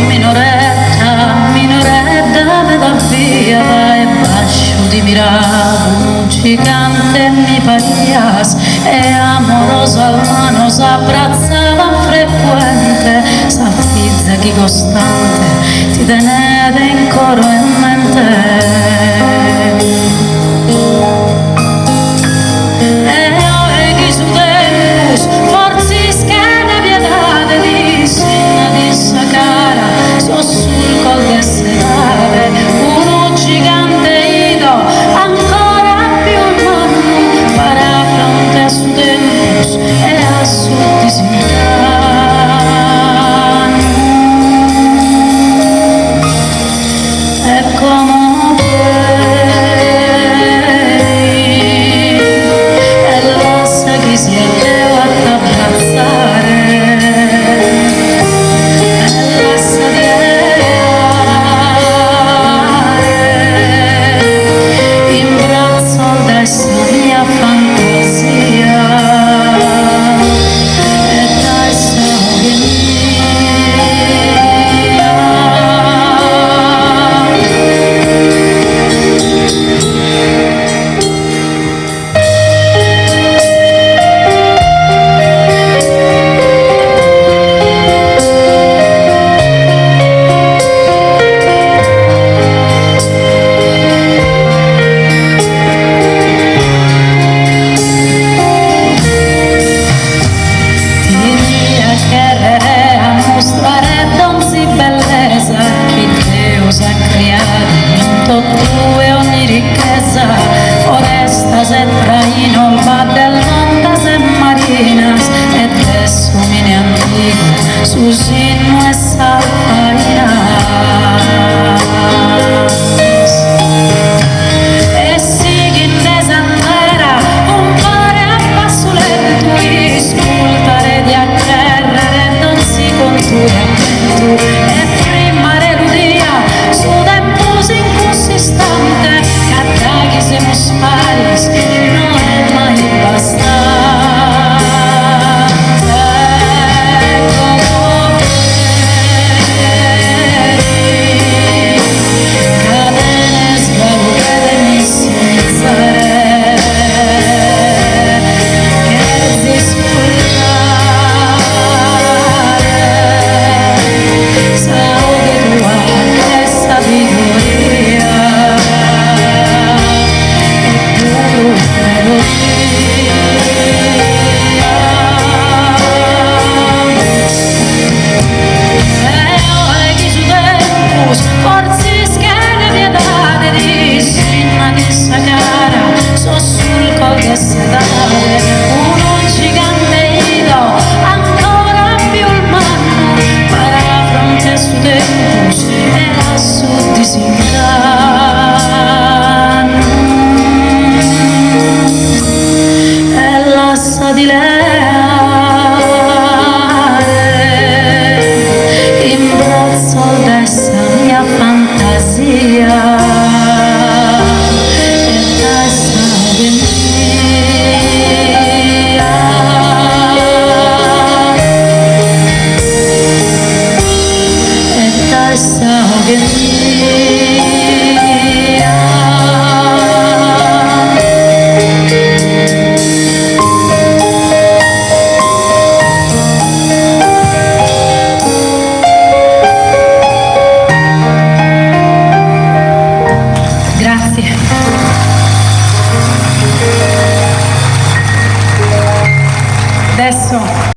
minoretta me da via e baixo di mirada un gigante mi parias e amorosa manos abbracciavan frequente salfizza chi costante ti tenete in coro in mente. Uno gigante ido ancora più hermano para fronte a su tempos e a su dignidad e como puoi e lascia che si alleva ad abbracciare e ogni ricchezza, forestas e trainos, badelondas e marinas, e tesumine antico, su sino e salvainas. E sigin desandera, un cuore a passo lento, iscultare di accerrere, non si contura tu, e prima reludia, su tempus inconsistente, cataghi semos pares, no è mai bastante. Como vedi, cadenes galure de mi sincere, che disfrutare, sabe tua che sabiduria. Forse schede piedade di sinna di sagara, so sul col che sedare, uno gigante ido, ancora più il mano, para fronte a su tempus e a su disingan. E lascia di leare, in braccio